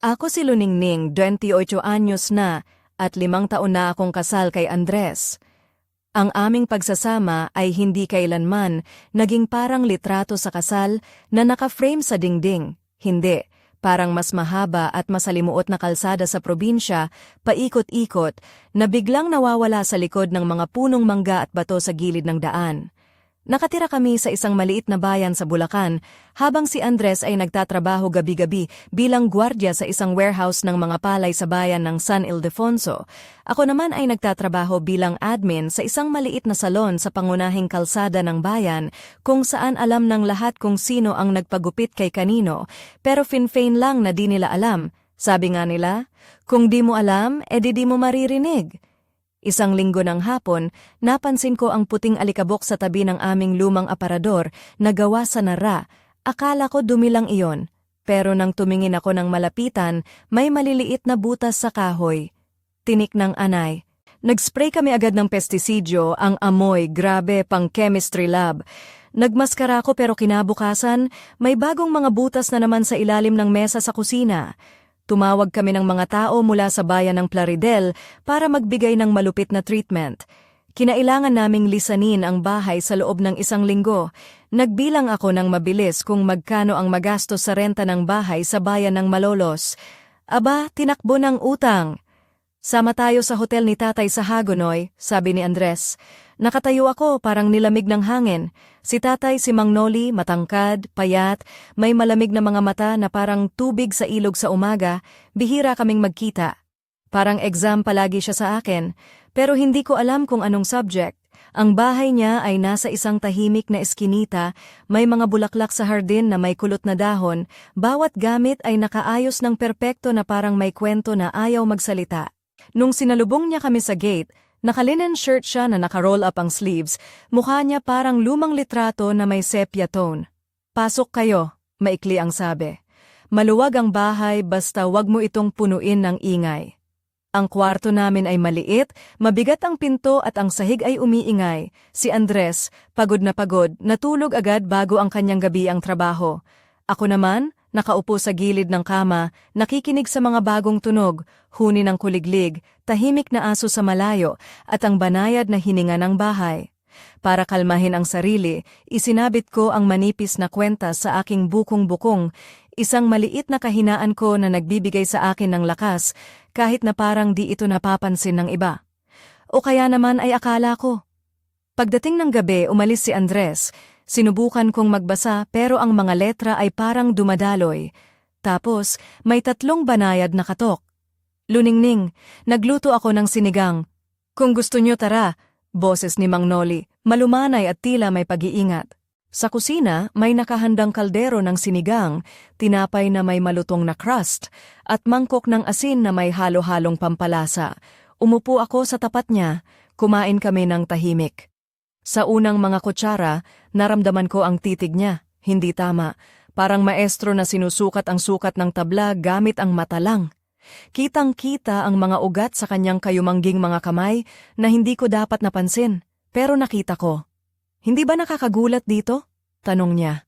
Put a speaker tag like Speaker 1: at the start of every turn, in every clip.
Speaker 1: Ako si Luningning, 28 anyos na, at 5 taon na akong kasal kay Andres. Ang aming pagsasama ay hindi kailanman naging parang litrato sa kasal na naka-frame sa dingding. Hindi, parang mas mahaba at masalimuot na kalsada sa probinsya, paikot-ikot, na biglang nawawala sa likod ng mga punong mangga at bato sa gilid ng daan. Nakatira kami sa isang maliit na bayan sa Bulacan, habang si Andres ay nagtatrabaho gabi-gabi bilang gwardiya sa isang warehouse ng mga palay sa bayan ng San Ildefonso. Ako naman ay nagtatrabaho bilang admin sa isang maliit na salon sa pangunahing kalsada ng bayan, kung saan alam ng lahat kung sino ang nagpagupit kay kanino, pero fin-fein lang na di nila alam. Sabi nga nila, kung di mo alam, edi di mo maririnig. Isang linggo ng hapon, napansin ko ang puting alikabok sa tabi ng aming lumang aparador na gawa sa nara. Akala ko dumi lang iyon, pero nang tumingin ako ng malapitan, may maliliit na butas sa kahoy. Tinik ng anay. Nag-spray kami agad ng pestisidyo, ang amoy, grabe, pang chemistry lab. Nagmaskara ako pero kinabukasan, may bagong mga butas na naman sa ilalim ng mesa sa kusina. Tumawag kami ng mga tao mula sa bayan ng Plaridel para magbigay ng malupit na treatment. Kinailangan naming lisanin ang bahay sa loob ng 1 linggo. Nagbilang ako ng mabilis kung magkano ang magastos sa renta ng bahay sa bayan ng Malolos. Aba, tinakbo ng utang. Sama tayo sa hotel ni Tatay sa Hagonoy, sabi ni Andres. Nakatayo ako parang nilamig ng hangin. Si Tatay si Mang Noli, matangkad, payat, may malamig na mga mata na parang tubig sa ilog sa umaga, bihira kaming magkita. Parang exam palagi siya sa akin, pero hindi ko alam kung anong subject. Ang bahay niya ay nasa isang tahimik na eskinita, may mga bulaklak sa hardin na may kulot na dahon, bawat gamit ay nakaayos ng perpekto na parang may kwento na ayaw magsalita. Nung sinalubong niya kami sa gate, naka-linen shirt siya na naka-roll up ang sleeves, mukha niya parang lumang litrato na may sepia tone. Pasok kayo, maikli ang sabi. Maluwag ang bahay basta wag mo itong punuin ng ingay. Ang kwarto namin ay maliit, mabigat ang pinto at ang sahig ay umiingay. Si Andres, pagod, natulog agad bago ang kanyang gabi ang trabaho. Ako naman, nakaupo sa gilid ng kama, nakikinig sa mga bagong tunog, huni ng kuliglig, tahimik na aso sa malayo, at ang banayad na hininga ng bahay. Para kalmahin ang sarili, isinabit ko ang manipis na kwenta sa aking bukong-bukong, isang maliit na kahinaan ko na nagbibigay sa akin ng lakas, kahit na parang di ito napapansin ng iba. O kaya naman ay akala ko. Pagdating ng gabi, umalis si Andres. Sinubukan kong magbasa pero ang mga letra ay parang dumadaloy. Tapos, may 3 banayad na katok. Luningning, nagluto ako ng sinigang. Kung gusto nyo tara, boses ni Mang Noli, malumanay at tila may pag-iingat. Sa kusina, may nakahandang kaldero ng sinigang, tinapay na may malutong na crust, at mangkok ng asin na may halo-halong pampalasa. Umupo ako sa tapat niya, kumain kami ng tahimik. Sa unang mga kutsara, naramdaman ko ang titig niya, hindi tama, parang maestro na sinusukat ang sukat ng tabla gamit ang mata lang. Kitang-kita ang mga ugat sa kanyang kayumangging mga kamay na hindi ko dapat napansin, pero nakita ko. Hindi ba nakakagulat dito? Tanong niya.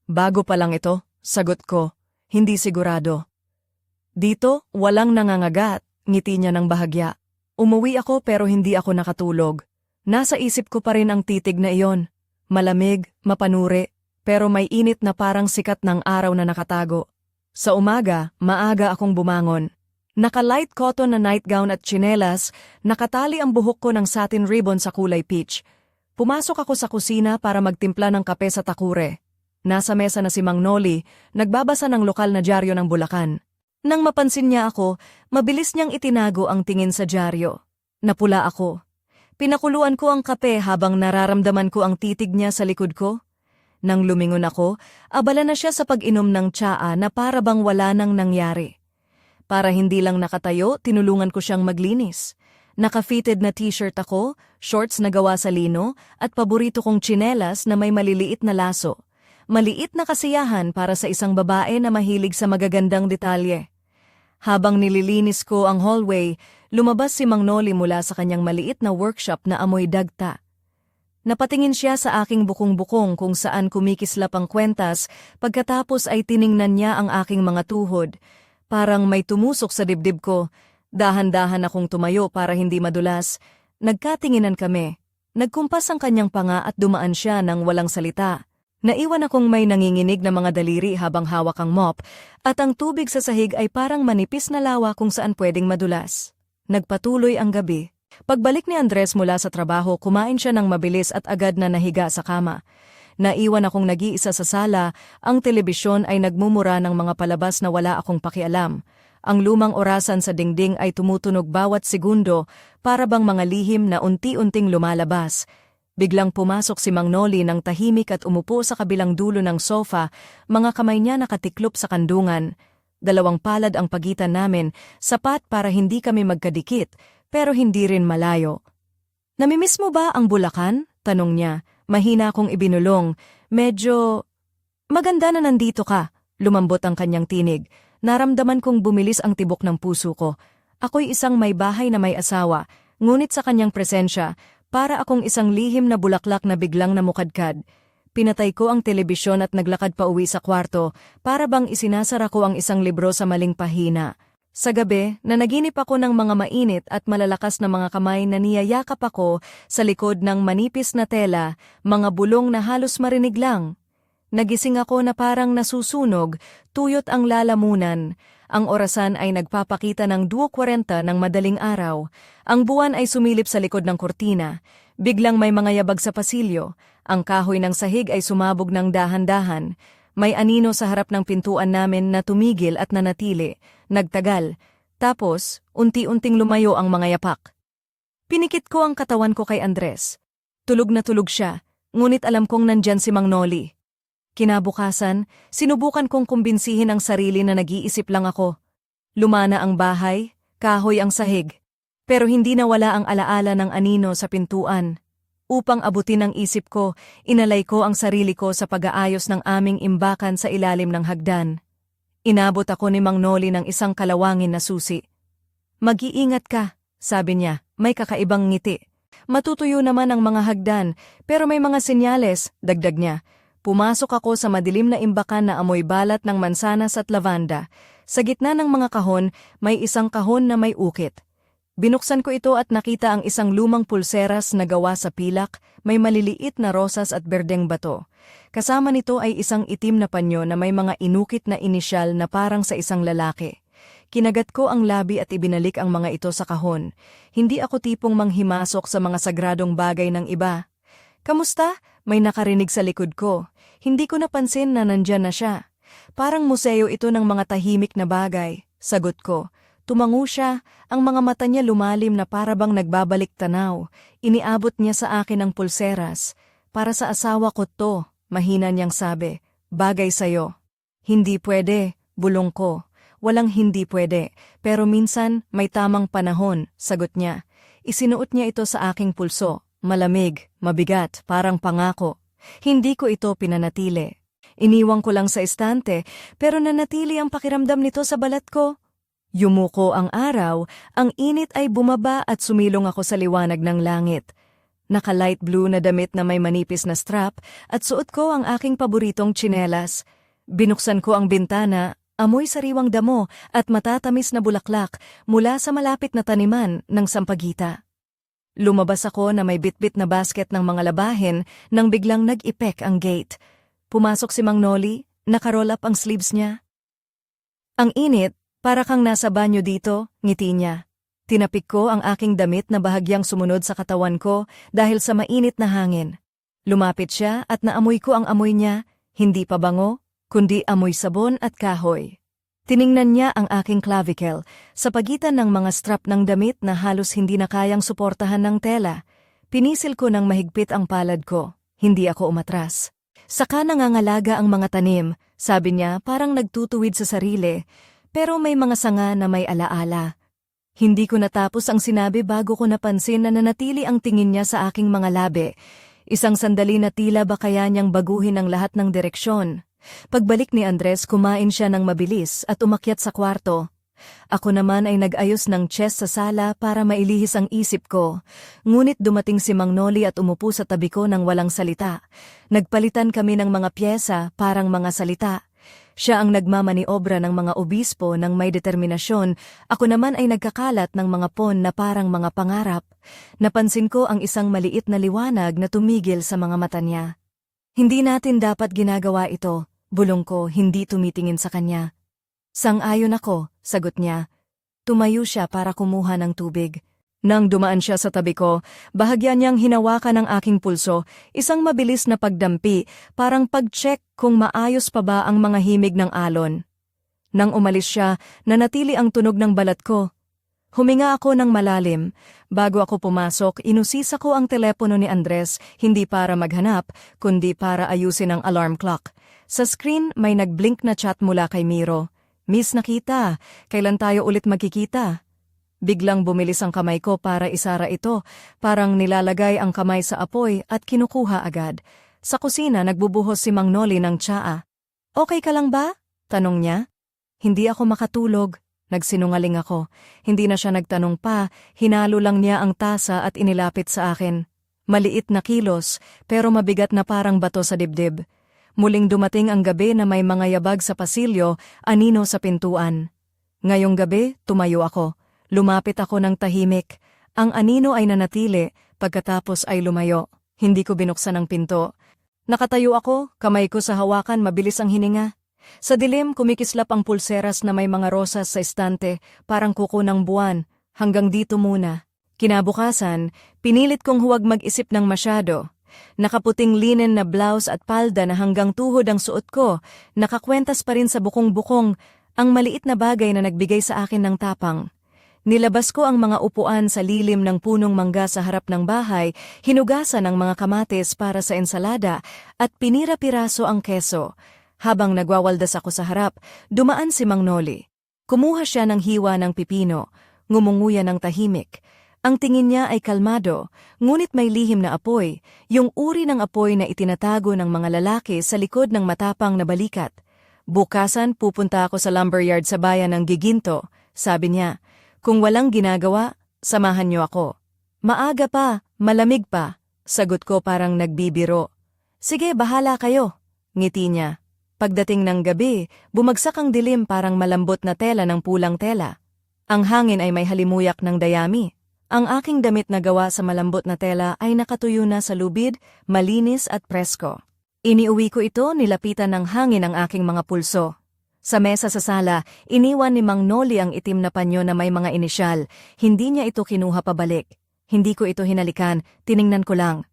Speaker 1: Bago pa lang ito, sagot ko, hindi sigurado. Dito, walang nangangagat, ngiti niya ng bahagya. Umuwi ako pero hindi ako nakatulog. Nasa isip ko pa rin ang titig na iyon. Malamig, mapanuri, pero may init na parang sikat ng araw na nakatago. Sa umaga, maaga akong bumangon. Naka-light cotton na nightgown at tsinelas, nakatali ang buhok ko ng satin ribbon sa kulay peach. Pumasok ako sa kusina para magtimpla ng kape sa takure. Nasa mesa na si Mang Noli, nagbabasa ng lokal na dyaryo ng Bulacan. Nang mapansin niya ako, mabilis niyang itinago ang tingin sa dyaryo. Napula ako. Pinakuluan ko ang kape habang nararamdaman ko ang titig niya sa likod ko. Nang lumingon ako, abala na siya sa pag-inom ng tsaa na para bang wala nang nangyari. Para hindi lang nakatayo, tinulungan ko siyang maglinis. Naka-fitted na t-shirt ako, shorts na gawa sa lino, at paborito kong tsinelas na may maliliit na laso. Maliit na kasiyahan para sa isang babae na mahilig sa magagandang detalye. Habang nililinis ko ang hallway, lumabas si Mang Noli mula sa kanyang maliit na workshop na amoy dagta. Napatingin siya sa aking bukong-bukong kung saan kumikislap ang kwentas, pagkatapos ay tiningnan niya ang aking mga tuhod. Parang may tumusok sa dibdib ko. Dahan-dahan akong tumayo para hindi madulas. Nagkatinginan kami. Nagkumpas ang kanyang panga at dumaan siya nang walang salita. Naiwan akong may nanginginig na mga daliri habang hawak ang mop at ang tubig sa sahig ay parang manipis na lawa kung saan pwedeng madulas. Nagpatuloy ang gabi. Pagbalik ni Andres mula sa trabaho, kumain siya ng mabilis at agad na nahiga sa kama. Naiwan akong nag-iisa sa sala, ang telebisyon ay nagmumura ng mga palabas na wala akong pakialam. Ang lumang orasan sa dingding ay tumutunog bawat segundo para bang mga lihim na unti-unting lumalabas. Biglang pumasok si Mang Noli ng tahimik at umupo sa kabilang dulo ng sofa, mga kamay niya nakatiklop sa kandungan. 2 palad ang pagitan namin, sapat para hindi kami magkadikit, pero hindi rin malayo. "Namimiss mo ba ang Bulacan?" tanong niya. Mahina akong ibinulong. "Medyo maganda na nandito ka," lumambot ang kanyang tinig. Naramdaman kong bumilis ang tibok ng puso ko. Ako'y isang may bahay na may asawa, ngunit sa kanyang presensya, para akong isang lihim na bulaklak na biglang namukadkad. Pinatay ko ang telebisyon at naglakad pa uwi sa kwarto, para bang isinasara ko ang isang libro sa maling pahina. Sa gabi, nanaginip ako ng mga mainit at malalakas na mga kamay na niyayakap ako sa likod ng manipis na tela, mga bulong na halos marinig lang. Nagising ako na parang nasusunog, tuyot ang lalamunan. Ang orasan ay nagpapakita ng 2:40 ng madaling araw. Ang buwan ay sumilip sa likod ng kurtina. Biglang may mga yabag sa pasilyo. Ang kahoy ng sahig ay sumabog ng dahan-dahan. May anino sa harap ng pintuan namin na tumigil at nanatili. Nagtagal. Tapos, unti-unting lumayo ang mga yapak. Pinikit ko ang katawan ko kay Andres. Tulog na tulog siya, ngunit alam kong nandyan si Mang Noli. Kinabukasan, sinubukan kong kumbinsihin ang sarili na nag-iisip lang ako. Lumana ang bahay, kahoy ang sahig. Pero hindi nawala ang alaala ng anino sa pintuan. Upang abutin ang isip ko, inalay ko ang sarili ko sa pag-aayos ng aming imbakan sa ilalim ng hagdan. Inabot ako ni Mang Noli ng isang kalawangin na susi. "Mag-iingat ka," sabi niya, may kakaibang ngiti. "Matutuyo naman ang mga hagdan, pero may mga senyales," dagdag niya. Pumasok ako sa madilim na imbakan na amoy balat ng mansanas at lavanda. Sa gitna ng mga kahon, may isang kahon na may ukit. Binuksan ko ito at nakita ang isang lumang pulseras na gawa sa pilak, may maliliit na rosas at berdeng bato. Kasama nito ay isang itim na panyo na may mga inukit na inisyal na parang sa isang lalaki. Kinagat ko ang labi at ibinalik ang mga ito sa kahon. Hindi ako tipong manghimasok sa mga sagradong bagay ng iba. "Kamusta?" May nakarinig sa likod ko. Hindi ko napansin na nandyan na siya. "Parang museo ito ng mga tahimik na bagay," sagot ko. Tumango siya, ang mga mata niya lumalim na parabang nagbabalik tanaw. Iniabot niya sa akin ang pulseras. "Para sa asawa ko to," mahina niyang sabi. "Bagay sa'yo." "Hindi pwede," bulong ko. "Walang hindi pwede, pero minsan may tamang panahon," sagot niya. Isinuot niya ito sa aking pulso. Malamig, mabigat, parang pangako. Hindi ko ito pinanatili. Iniwang ko lang sa estante, pero nanatili ang pakiramdam nito sa balat ko. Yumuko ang araw, ang init ay bumaba at sumilong ako sa liwanag ng langit. Naka-light blue na damit na may manipis na strap at suot ko ang aking paboritong tsinelas. Binuksan ko ang bintana, amoy sariwang damo at matatamis na bulaklak mula sa malapit na taniman ng sampagita. Lumabas ako na may bitbit na basket ng mga labahin nang biglang nag-ipek ang gate. Pumasok si Mang Noli, nakaroll up ang sleeves niya. "Ang init, para kang nasa banyo dito," ngiti niya. Tinapik ko ang aking damit na bahagyang sumunod sa katawan ko dahil sa mainit na hangin. Lumapit siya at naamoy ko ang amoy niya, hindi pa bango, kundi amoy sabon at kahoy. Tiningnan niya ang aking clavicle sa pagitan ng mga strap ng damit na halos hindi na kayang suportahan ng tela. Pinisil ko ng mahigpit ang palad ko. Hindi ako umatras. "Saka nangangalaga ang mga tanim," sabi niya parang nagtutuwid sa sarili. "Pero may mga sanga na may alaala." Hindi ko natapos ang sinabi bago ko napansin na nanatili ang tingin niya sa aking mga labi. Isang sandali na tila ba kaya niyang baguhin ang lahat ng direksyon. Pagbalik ni Andres, kumain siya ng mabilis at umakyat sa kwarto. Ako naman ay nag-ayos ng chest sa sala para mailihis ang isip ko. Ngunit dumating si Mang Noli at umupo sa tabi ko ng walang salita. Nagpalitan kami ng mga pyesa, parang mga salita. Siya ang nagmamaniobra ng mga obispo ng may determinasyon, ako naman ay nagkakalat ng mga pon na parang mga pangarap. Napansin ko ang isang maliit na liwanag na tumigil sa mga mata niya. Hindi natin dapat ginagawa ito, bulong ko, hindi tumitingin sa kanya. Sang-ayon ako, sagot niya. Tumayo siya para kumuha ng tubig. Nang dumaan siya sa tabi ko, bahagya niyang hinawakan ang aking pulso, isang mabilis na pagdampi, parang pag-check kung maayos pa ba ang mga himig ng alon. Nang umalis siya, nanatili ang tunog ng balat ko. Huminga ako ng malalim. Bago ako pumasok, inusisa ko ang telepono ni Andres, hindi para maghanap, kundi para ayusin ang alarm clock. Sa screen, may nag-blink na chat mula kay Miro. Miss nakita, kailan tayo ulit magkikita? Biglang bumilis ang kamay ko para isara ito, parang nilalagay ang kamay sa apoy at kinukuha agad. Sa kusina nagbubuhos si Mang Noli ng tsaa. Okay ka lang ba? Tanong niya. Hindi ako makatulog. Nagsinungaling ako. Hindi na siya nagtanong pa, hinalo lang niya ang tasa at inilapit sa akin. Maliit na kilos, pero mabigat na parang bato sa dibdib. Muling dumating ang gabi na may mga yabag sa pasilyo, anino sa pintuan. Ngayong gabi, tumayo ako. Lumapit ako ng tahimik. Ang anino ay nanatili, pagkatapos ay lumayo. Hindi ko binuksan ang pinto. Nakatayo ako, kamay ko sa hawakan, mabilis ang hininga. Sa dilim, kumikislap ang pulseras na may mga rosas sa estante, parang kuko ng buwan. Hanggang dito muna. Kinabukasan, pinilit kong huwag mag-isip ng masyado. Nakaputing linen na blouse at palda na hanggang tuhod ang suot ko, nakakwentas pa rin sa bukong-bukong, ang maliit na bagay na nagbigay sa akin ng tapang. Nilabas ko ang mga upuan sa lilim ng punong mangga sa harap ng bahay, hinugasan ang mga kamatis para sa ensalada at pinira-piraso ang keso. Habang nagwawaldas ako sa harap, dumaan si Mang Noli. Kumuha siya ng hiwa ng pipino, ngumunguya ng tahimik. Ang tingin niya ay kalmado, ngunit may lihim na apoy, yung uri ng apoy na itinatago ng mga lalaki sa likod ng matapang na balikat. Bukasan pupunta ako sa lumberyard sa bayan ng Giginto, sabi niya. Kung walang ginagawa, samahan niyo ako. Maaga pa, malamig pa, sagot ko parang nagbibiro. Sige, bahala kayo, ngiti niya. Pagdating ng gabi, bumagsak ang dilim parang malambot na tela ng pulang tela. Ang hangin ay may halimuyak ng dayami. Ang aking damit na gawa sa malambot na tela ay nakatuyo na sa lubid, malinis at presko. Iniuwi ko ito, nilapitan ng hangin ang aking mga pulso. Sa mesa sa sala, iniwan ni Mang Noli ang itim na panyo na may mga inisyal. Hindi niya ito kinuha pabalik. Hindi ko ito hinalikan, tiningnan ko lang.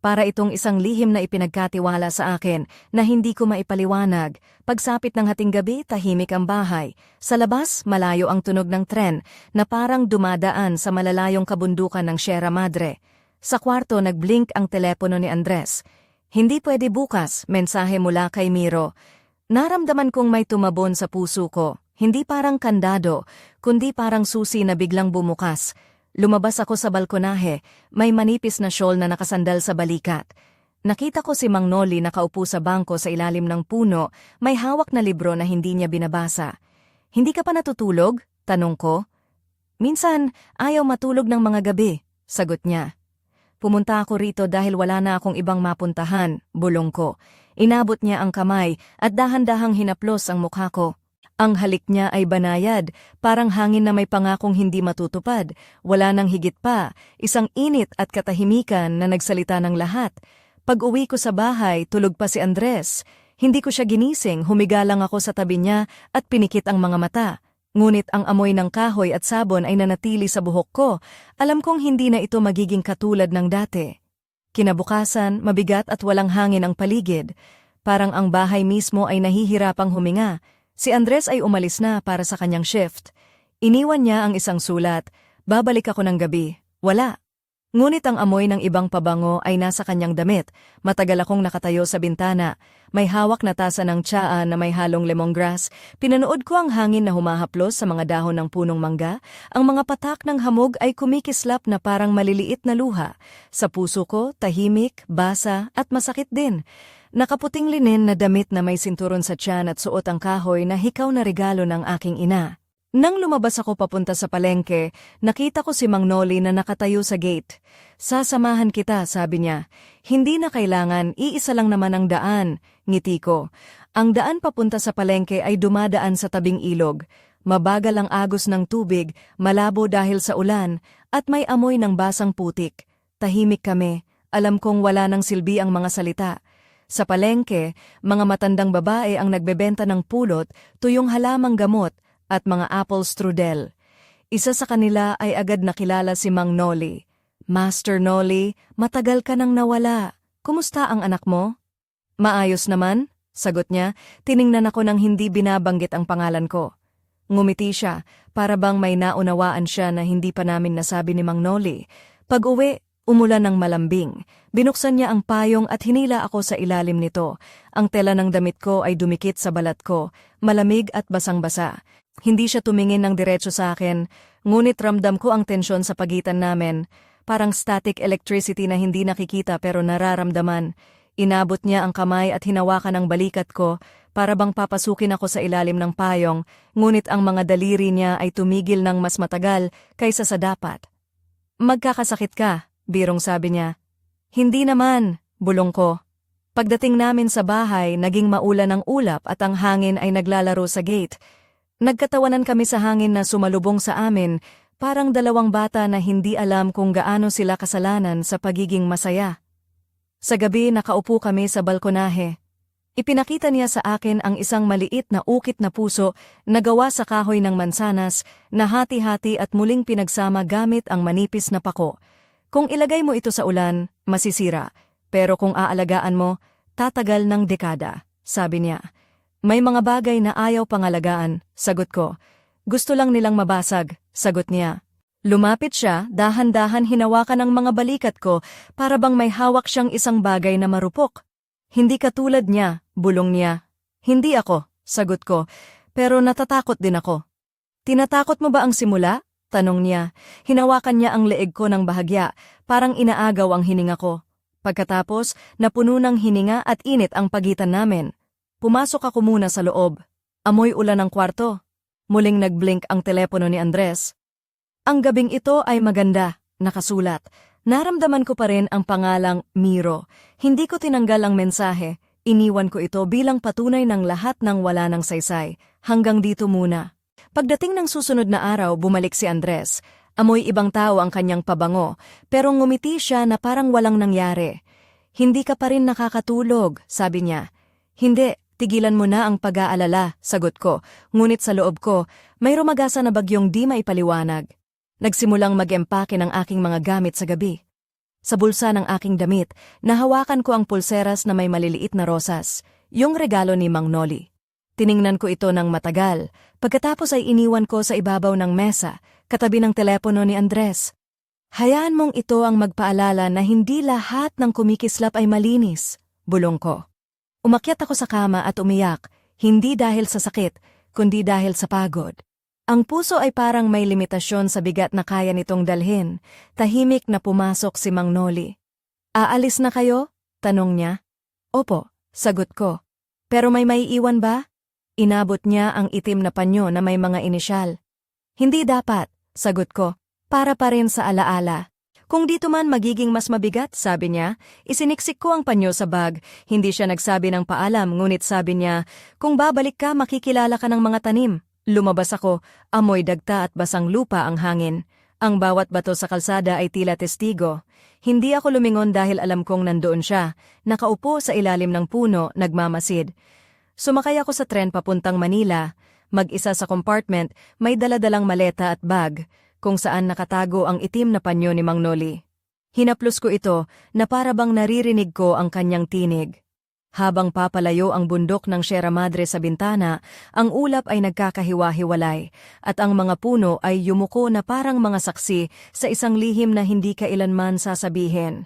Speaker 1: Para itong isang lihim na ipinagkatiwala sa akin na hindi ko maipaliwanag. Pagsapit ng hating gabi, tahimik ang bahay. Sa labas, malayo ang tunog ng tren na parang dumadaan sa malalayong kabundukan ng Sierra Madre. Sa kwarto, nagblink ang telepono ni Andres. Hindi pwede bukas, mensahe mula kay Miro. Naramdaman kong may tumabon sa puso ko, hindi parang kandado, kundi parang susi na biglang bumukas. Lumabas ako sa balkonahe, may manipis na shawl na nakasandal sa balikat. Nakita ko si Mang Noli nakaupo sa bangko sa ilalim ng puno, may hawak na libro na hindi niya binabasa. Hindi ka pa natutulog? Tanong ko. Minsan, ayaw matulog ng mga gabi, sagot niya. Pumunta ako rito dahil wala na akong ibang mapuntahan, bulong ko. Inabot niya ang kamay at dahan-dahang hinaplos ang mukha ko. Ang halik niya ay banayad, parang hangin na may pangakong hindi matutupad. Wala nang higit pa, isang init at katahimikan na nagsalita ng lahat. Pag-uwi ko sa bahay, tulog pa si Andres. Hindi ko siya ginising, humiga lang ako sa tabi niya at pinikit ang mga mata. Ngunit ang amoy ng kahoy at sabon ay nanatili sa buhok ko. Alam kong hindi na ito magiging katulad ng dati. Kinabukasan, mabigat at walang hangin ang paligid. Parang ang bahay mismo ay nahihirapang huminga. Si Andres ay umalis na para sa kanyang shift. Iniwan niya ang isang sulat, babalik ako ng gabi. Wala. Ngunit ang amoy ng ibang pabango ay nasa kanyang damit. Matagal akong nakatayo sa bintana. May hawak na tasa ng tsaa na may halong lemongrass. Pinanood ko ang hangin na humahaplos sa mga dahon ng punong mangga. Ang mga patak ng hamog ay kumikislap na parang maliliit na luha. Sa puso ko, tahimik, basa at masakit din. Nakaputing linen na damit na may sinturon sa tiyan at suot ang kahoy na hikaw na regalo ng aking ina. Nang lumabas ako papunta sa palengke, nakita ko si Mang Noli na nakatayo sa gate. Sasamahan kita, sabi niya. Hindi na kailangan, iisa lang naman ang daan, ngiti ko. Ang daan papunta sa palengke ay dumadaan sa tabing ilog. Mabagal ang agos ng tubig, malabo dahil sa ulan, at may amoy ng basang putik. Tahimik kami, alam kong wala nang silbi ang mga salita. Sa palengke, mga matandang babae ang nagbebenta ng pulot, tuyong halamang gamot, at mga apple strudel. Isa sa kanila ay agad nakilala si Mang Noli. Master Noli, matagal ka nang nawala. Kumusta ang anak mo? Maayos naman, sagot niya, tiningnan ako nang hindi binabanggit ang pangalan ko. Ngumiti siya, para bang may naunawaan siya na hindi pa namin nasabi ni Mang Noli. Pag-uwi, umulan ng malambing. Binuksan niya ang payong at hinila ako sa ilalim nito. Ang tela ng damit ko ay dumikit sa balat ko, malamig at basang-basa. Hindi siya tumingin ng diretso sa akin, ngunit ramdam ko ang tensyon sa pagitan namin. Parang static electricity na hindi nakikita pero nararamdaman. Inabot niya ang kamay at hinawakan ang balikat ko, para bang papasukin ako sa ilalim ng payong, ngunit ang mga daliri niya ay tumigil ng mas matagal kaysa sa dapat. Magkakasakit ka, birong sabi niya. Hindi naman, bulong ko. Pagdating namin sa bahay, naging maulan ang ulap at ang hangin ay naglalaro sa gate. Nagkatawanan kami sa hangin na sumalubong sa amin, parang dalawang bata na hindi alam kung gaano sila kasalanan sa pagiging masaya. Sa gabi nakaupo kami sa balkonahe. Ipinakita niya sa akin ang isang maliit na ukit na puso na gawa sa kahoy ng mansanas na hati-hati at muling pinagsama gamit ang manipis na pako. Kung ilagay mo ito sa ulan, masisira. Pero kung aalagaan mo, tatagal ng dekada, sabi niya. May mga bagay na ayaw pangalagaan, sagot ko. Gusto lang nilang mabasag, sagot niya. Lumapit siya, dahan-dahan hinawakan ang mga balikat ko para bang may hawak siyang isang bagay na marupok. Hindi katulad niya, bulong niya. Hindi ako, sagot ko, pero natatakot din ako. Tinatakot mo ba ang simula? Tanong niya. Hinawakan niya ang leeg ko ng bahagya, parang inaagaw ang hininga ko. Pagkatapos, napuno ng hininga at init ang pagitan namin. Pumasok ako muna sa loob. Amoy ulan ang kwarto. Muling nagblink ang telepono ni Andres. Ang gabing ito ay maganda, nakasulat. Naramdaman ko pa rin ang pangalang Miro. Hindi ko tinanggal ang mensahe. Iniwan ko ito bilang patunay ng lahat ng wala ng saysay. Hanggang dito muna. Pagdating ng susunod na araw, bumalik si Andres. Amoy ibang tao ang kanyang pabango, pero ngumiti siya na parang walang nangyari. Hindi ka pa rin nakakatulog, sabi niya. Hindi, tigilan mo na ang pag-aalala, sagot ko. Ngunit sa loob ko, may rumagasa na bagyong di maipaliwanag. Nagsimulang mag-empake ng aking mga gamit sa gabi. Sa bulsa ng aking damit, nahawakan ko ang pulseras na may maliliit na rosas, yung regalo ni Mang Noli. Tiningnan ko ito ng matagal, pagkatapos ay iniwan ko sa ibabaw ng mesa, katabi ng telepono ni Andres. Hayaan mong ito ang magpaalala na hindi lahat ng kumikislap ay malinis, bulong ko. Umakyat ako sa kama at umiyak, hindi dahil sa sakit, kundi dahil sa pagod. Ang puso ay parang may limitasyon sa bigat na kaya nitong dalhin. Tahimik na pumasok si Mang Noli. Aalis na kayo? Tanong niya. Opo, sagot ko. Pero may maiiwan ba? Inabot niya ang itim na panyo na may mga inisyal. Hindi dapat, sagot ko. Para pa rin sa alaala. Kung dito man magiging mas mabigat, sabi niya, isiniksik ko ang panyo sa bag. Hindi siya nagsabi ng paalam, ngunit sabi niya, kung babalik ka makikilala ka ng mga tanim. Lumabas ako, amoy dagta at basang lupa ang hangin. Ang bawat bato sa kalsada ay tila testigo. Hindi ako lumingon dahil alam kong nandoon siya, nakaupo sa ilalim ng puno, nagmamasid. Sumakay ako sa tren papuntang Manila, mag-isa sa compartment, may daladalang maleta at bag, kung saan nakatago ang itim na panyo ni Mang Noli. Hinaplos ko ito na para bang naririnig ko ang kanyang tinig. Habang papalayo ang bundok ng Sierra Madre sa bintana, ang ulap ay nagkakahiwa-hiwalay, at ang mga puno ay yumuko na parang mga saksi sa isang lihim na hindi kailanman sasabihin.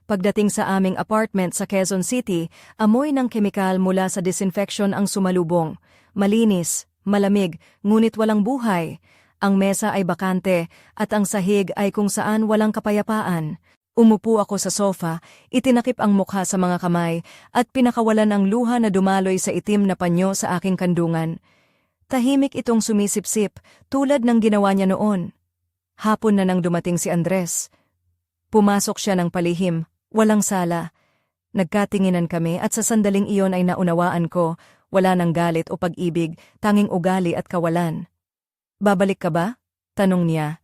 Speaker 1: Pagdating sa aming apartment sa Quezon City, amoy ng kemikal mula sa disinfection ang sumalubong. Malinis, malamig, ngunit walang buhay. Ang mesa ay bakante, at ang sahig ay kung saan walang kapayapaan. Umupo ako sa sofa, itinakip ang mukha sa mga kamay, at pinakawalan ang luha na dumaloy sa itim na panyo sa aking kandungan. Tahimik itong sumisipsip, tulad ng ginawa niya noon. Hapon na nang dumating si Andres. Pumasok siya ng palihim, walang sala. Nagkatinginan kami at sa sandaling iyon ay naunawaan ko, wala nang galit o pag-ibig, tanging ugali at kawalan. Babalik ka ba? Tanong niya.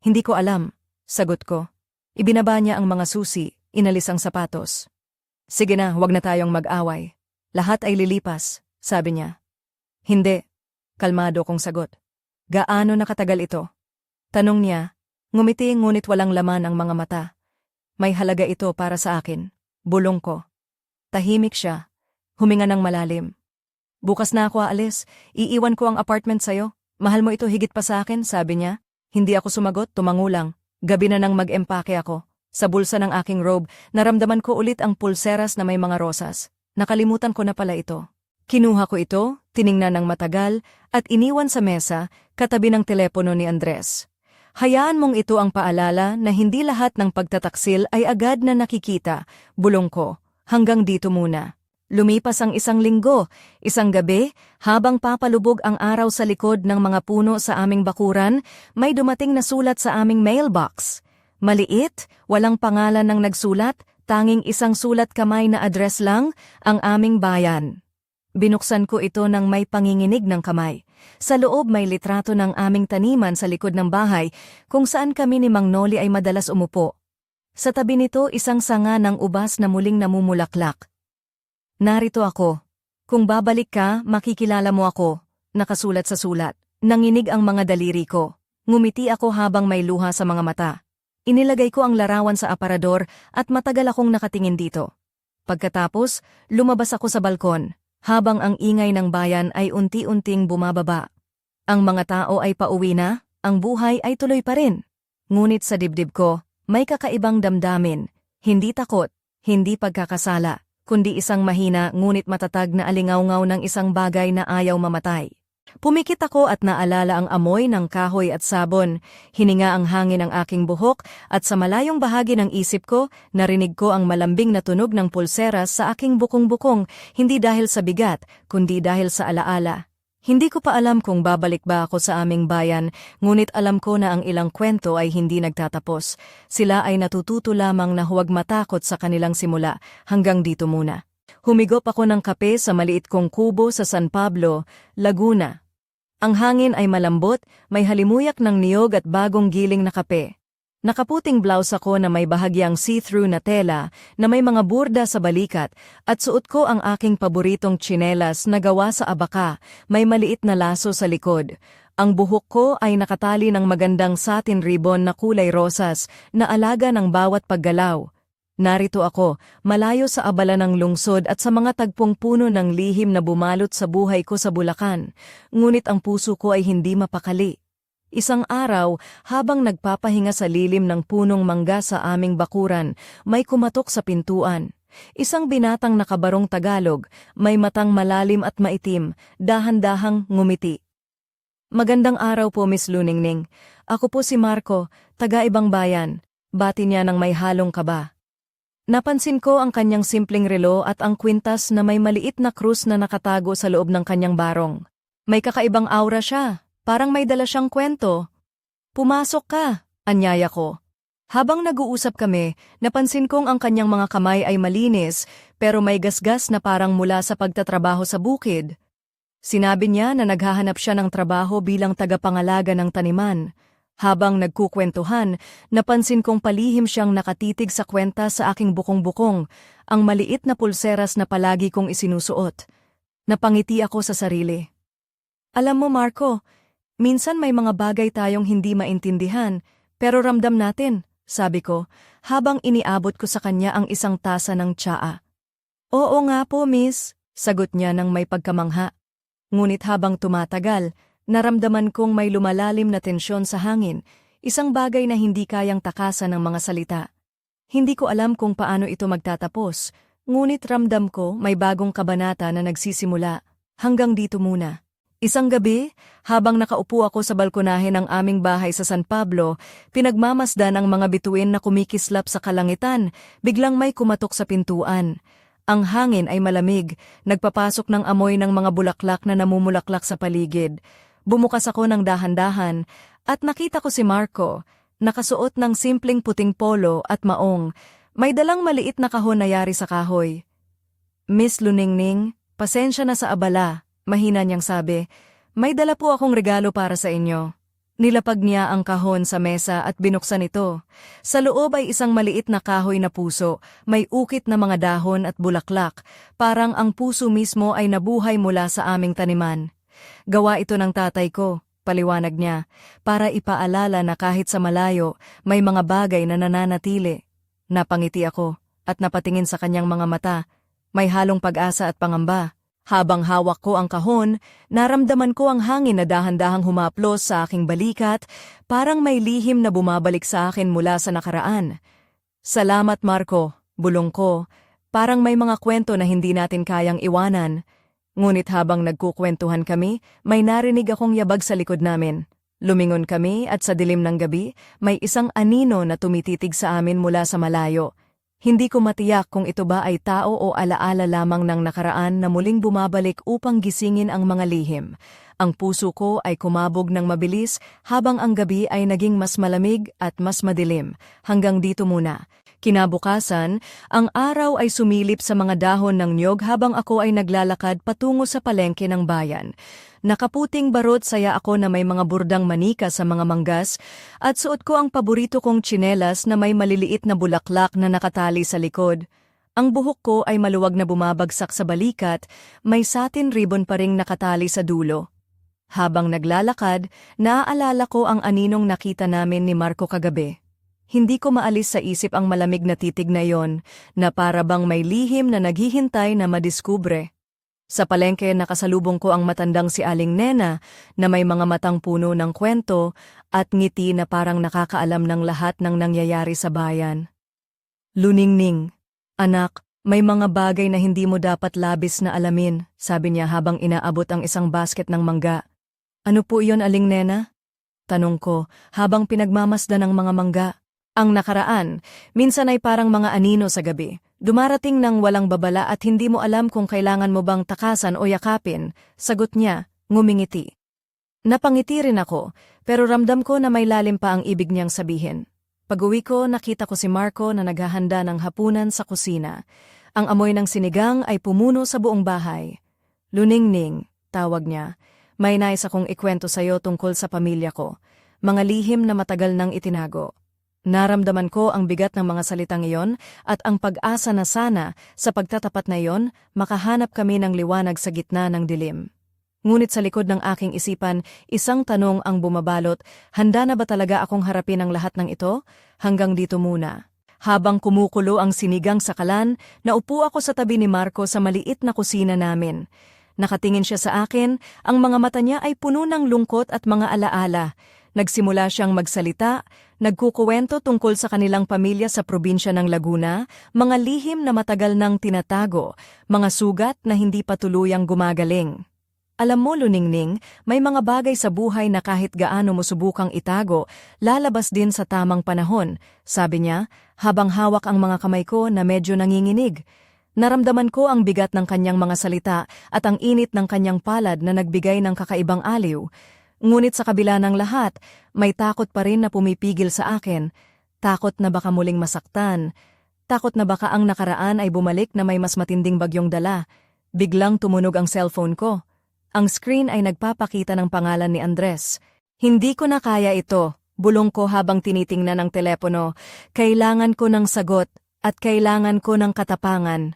Speaker 1: Hindi ko alam, sagot ko. Ibinaba niya ang mga susi, inalis ang sapatos. Sige na, wag na tayong mag-away. Lahat ay lilipas, sabi niya. Hindi, kalmado kong sagot. Gaano nakatagal ito? Tanong niya, ngumiti ngunit walang laman ang mga mata. May halaga ito para sa akin, bulong ko. Tahimik siya, huminga ng malalim. Bukas na ako aalis, iiwan ko ang apartment sa'yo. Mahal mo ito higit pa sa akin, sabi niya. Hindi ako sumagot, tumangulang. Gabi na nang mag-empake ako. Sa bulsa ng aking robe, naramdaman ko ulit ang pulseras na may mga rosas. Nakalimutan ko na pala ito. Kinuha ko ito, tiningnan ng matagal, at iniwan sa mesa, katabi ng telepono ni Andres. Hayaan mong ito ang paalala na hindi lahat ng pagtataksil ay agad na nakikita, bulong ko. Hanggang dito muna. Lumipas ang 1 linggo, isang gabi, habang papalubog ang araw sa likod ng mga puno sa aming bakuran, may dumating na sulat sa aming mailbox. Maliit, walang pangalan ng nagsulat, tanging isang sulat kamay na address lang, ang aming bayan. Binuksan ko ito nang may panginginig ng kamay. Sa loob may litrato ng aming taniman sa likod ng bahay, kung saan kami ni Mang Noli ay madalas umupo. Sa tabi nito isang sanga ng ubas na muling namumulaklak. Narito ako. Kung babalik ka, makikilala mo ako. Nakasulat sa sulat. Nanginig ang mga daliri ko. Ngumiti ako habang may luha sa mga mata. Inilagay ko ang larawan sa aparador at matagal akong nakatingin dito. Pagkatapos, lumabas ako sa balkon, habang ang ingay ng bayan ay unti-unting bumababa. Ang mga tao ay pauwi na, ang buhay ay tuloy pa rin. Ngunit sa dibdib ko, may kakaibang damdamin. Hindi takot, hindi pagkakasala, kundi isang mahina ngunit matatag na alingawngaw ng isang bagay na ayaw mamatay. Pumikit ako at naalala ang amoy ng kahoy at sabon, hininga ang hangin ng aking buhok at sa malayong bahagi ng isip ko, narinig ko ang malambing na tunog ng pulseras sa aking bukong-bukong, hindi dahil sa bigat, kundi dahil sa alaala. Hindi ko pa alam kung babalik ba ako sa aming bayan, ngunit alam ko na ang ilang kwento ay hindi nagtatapos. Sila ay natututo lamang na huwag matakot sa kanilang simula, hanggang dito muna. Humigop ako ng kape sa maliit kong kubo sa San Pablo, Laguna. Ang hangin ay malambot, may halimuyak ng niyog at bagong giling na kape. Nakaputing blouse ako na may bahagyang see-through na tela na may mga burda sa balikat at suot ko ang aking paboritong tsinelas na gawa sa abaka, may maliit na laso sa likod. Ang buhok ko ay nakatali ng magandang satin ribbon na kulay rosas na alaga ng bawat paggalaw. Narito ako, malayo sa abala ng lungsod at sa mga tagpong puno ng lihim na bumalot sa buhay ko sa Bulacan, ngunit ang puso ko ay hindi mapakali. Isang araw, habang nagpapahinga sa lilim ng punong mangga sa aming bakuran, may kumatok sa pintuan. Isang binatang nakabarong Tagalog, may matang malalim at maitim, dahan-dahang ngumiti. Magandang araw po, Miss Luningning. Ako po si Marco, taga-ibang bayan. Bati niya ng may halong kaba. Napansin ko ang kanyang simpleng relo at ang kwintas na may maliit na krus na nakatago sa loob ng kanyang barong. May kakaibang aura siya, parang may dala siyang kwento. Pumasok ka, anyaya ko. Habang nag-uusap kami, napansin kong ang kanyang mga kamay ay malinis pero may gasgas na parang mula sa pagtatrabaho sa bukid. Sinabi niya na naghahanap siya ng trabaho bilang tagapangalaga ng taniman. Habang nagkukwentuhan, napansin kong palihim siyang nakatitig sa kwenta sa aking bukong-bukong, ang maliit na pulseras na palagi kong isinusuot. Napangiti ako sa sarili. Alam mo, Marco, minsan may mga bagay tayong hindi maintindihan, pero ramdam natin, sabi ko, habang iniabot ko sa kanya ang isang tasa ng tsaa. Oo nga po, miss, sagot niya ng may pagkamangha. Ngunit habang tumatagal, naramdaman kong may lumalalim na tensyon sa hangin, isang bagay na hindi kayang takasan ng mga salita. Hindi ko alam kung paano ito magtatapos, ngunit ramdam ko may bagong kabanata na nagsisimula. Hanggang dito muna. Isang gabi, habang nakaupo ako sa balkonahe ng aming bahay sa San Pablo, pinagmamasdan ang mga bituin na kumikislap sa kalangitan, biglang may kumatok sa pintuan. Ang hangin ay malamig, nagpapasok ng amoy ng mga bulaklak na namumulaklak sa paligid. Bumukas ako ng dahan-dahan at nakita ko si Marco, nakasuot ng simpleng puting polo at maong, may dalang maliit na kahon na yari sa kahoy. Miss Luningning, Pasensya na sa abala, mahina niyang sabi. May dala po akong regalo para sa inyo. Nilapag niya ang kahon sa mesa at binuksan ito. Sa loob ay isang maliit na kahoy na puso, may ukit na mga dahon at bulaklak, parang ang puso mismo ay nabuhay mula sa aming taniman. Gawa ito ng tatay ko, paliwanag niya, para ipaalala na kahit sa malayo, may mga bagay na nananatili. Napangiti ako, at napatingin sa kanyang mga mata, may halong pag-asa at pangamba. Habang hawak ko ang kahon, naramdaman ko ang hangin na dahan-dahang humaplos sa aking balikat, parang may lihim na bumabalik sa akin mula sa nakaraan. Salamat Marco, bulong ko, parang may mga kwento na hindi natin kayang iwanan. Ngunit habang nagkukwentuhan kami, may narinig akong yabag sa likod namin. Lumingon kami at sa dilim ng gabi, may isang anino na tumititig sa amin mula sa malayo. Hindi ko matiyak kung ito ba ay tao o alaala lamang ng nakaraan na muling bumabalik upang gisingin ang mga lihim. Ang puso ko ay kumabog ng mabilis habang ang gabi ay naging mas malamig at mas madilim. Hanggang dito muna. Kinabukasan, ang araw ay sumilip sa mga dahon ng niyog habang ako ay naglalakad patungo sa palengke ng bayan. Nakaputing barot saya ako na may mga burdang manika sa mga manggas at suot ko ang paborito kong tsinelas na may maliliit na bulaklak na nakatali sa likod. Ang buhok ko ay maluwag na bumabagsak sa balikat, may satin ribbon pa ring nakatali sa dulo. Habang naglalakad, naaalala ko ang aninong nakita namin ni Marco kagabi. Hindi ko maalis sa isip ang malamig na titig na yon, na para bang may lihim na naghihintay na madiskubre. Sa palengke nakasalubong ko ang matandang si Aling Nena na may mga matang puno ng kwento at ngiti na parang nakakaalam ng lahat ng nangyayari sa bayan. Luningning, anak, may mga bagay na hindi mo dapat labis na alamin, sabi niya habang inaabot ang isang basket ng mangga. Ano po iyon, Aling Nena? Tanong ko habang pinagmamasdan ng mga mangga. Ang nakaraan, minsan ay parang mga anino sa gabi. Dumarating ng walang babala at hindi mo alam kung kailangan mo bang takasan o yakapin, sagot niya, ngumingiti. Napangiti rin ako, pero ramdam ko na may lalim pa ang ibig niyang sabihin. Pag-uwi ko, nakita ko si Marco na naghahanda ng hapunan sa kusina. Ang amoy ng sinigang ay pumuno sa buong bahay. Luningning, tawag niya, may nais akong ikwento sa'yo tungkol sa pamilya ko, mga lihim na matagal nang itinago. Naramdaman ko ang bigat ng mga salitang iyon at ang pag-asa na sana sa pagtatapat na iyon makahanap kami ng liwanag sa gitna ng dilim. Ngunit sa likod ng aking isipan, isang tanong ang bumabalot, handa na ba talaga akong harapin ang lahat ng ito? Hanggang dito muna. Habang kumukulo ang sinigang sa kalan, naupo ako sa tabi ni Marco sa maliit na kusina namin. Nakatingin siya sa akin, ang mga mata niya ay puno ng lungkot at mga alaala. Nagsimula siyang magsalita, nagkukuwento tungkol sa kanilang pamilya sa probinsya ng Laguna, mga lihim na matagal nang tinatago, mga sugat na hindi pa tuluyang gumagaling. Alam mo, Luningning, may mga bagay sa buhay na kahit gaano mo subukang itago, lalabas din sa tamang panahon, sabi niya, habang hawak ang mga kamay ko na medyo nanginginig. Naramdaman ko ang bigat ng kanyang mga salita at ang init ng kanyang palad na nagbigay ng kakaibang aliw. Ngunit sa kabila ng lahat, may takot pa rin na pumipigil sa akin. Takot na baka muling masaktan. Takot na baka ang nakaraan ay bumalik na may mas matinding bagyong dala. Biglang tumunog ang cellphone ko. Ang screen ay nagpapakita ng pangalan ni Andres. Hindi ko na kaya ito, bulong ko habang tinitingnan ang telepono. Kailangan ko ng sagot at kailangan ko ng katapangan.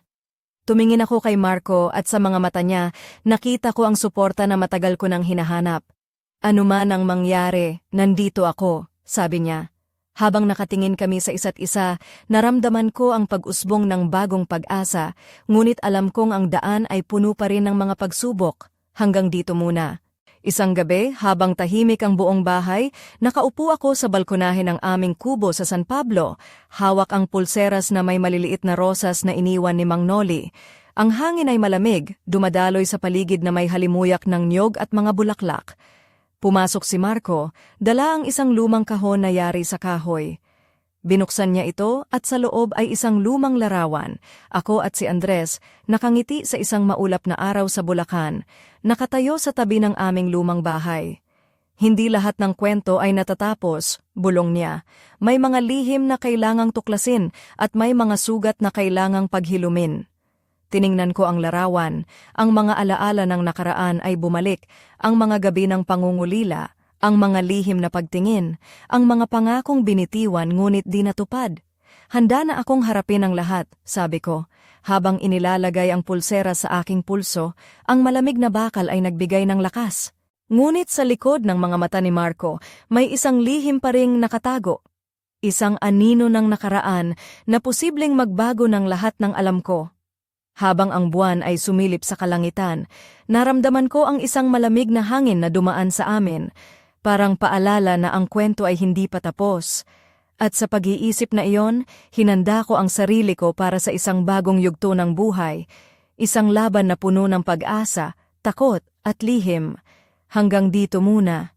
Speaker 1: Tumingin ako kay Marco at sa mga mata niya, nakita ko ang suporta na matagal ko nang hinahanap. Ano man ang mangyari, nandito ako, sabi niya. Habang nakatingin kami sa isa't isa, naramdaman ko ang pag-usbong ng bagong pag-asa, ngunit alam kong ang daan ay puno pa rin ng mga pagsubok. Hanggang dito muna. Isang gabi, habang tahimik ang buong bahay, nakaupo ako sa balkonahe ng aming kubo sa San Pablo. Hawak ang pulseras na may maliliit na rosas na iniwan ni Mang Noli. Ang hangin ay malamig, dumadaloy sa paligid na may halimuyak ng niyog at mga bulaklak. Pumasok si Marco, dala ang isang lumang kahon na yari sa kahoy. Binuksan niya ito at sa loob ay isang lumang larawan. Ako at si Andres, nakangiti sa isang maulap na araw sa Bulacan, nakatayo sa tabi ng aming lumang bahay. Hindi lahat ng kwento ay natatapos, bulong niya. May mga lihim na kailangang tuklasin at may mga sugat na kailangang paghilumin. Tiningnan ko ang larawan, ang mga alaala ng nakaraan ay bumalik, ang mga gabi ng pangungulila, ang mga lihim na pagtingin, ang mga pangakong binitiwan ngunit di natupad. Handa na akong harapin ang lahat, sabi ko. Habang inilalagay ang pulsera sa aking pulso, ang malamig na bakal ay nagbigay ng lakas. Ngunit sa likod ng mga mata ni Marco, may isang lihim pa ring nakatago. Isang anino ng nakaraan na posibleng magbago ng lahat ng alam ko. Habang ang buwan ay sumilip sa kalangitan, naramdaman ko ang isang malamig na hangin na dumaan sa amin, parang paalala na ang kwento ay hindi pa tapos. At sa pag-iisip na iyon, hinanda ko ang sarili ko para sa isang bagong yugto ng buhay, isang laban na puno ng pag-asa, takot at lihim. Hanggang dito muna.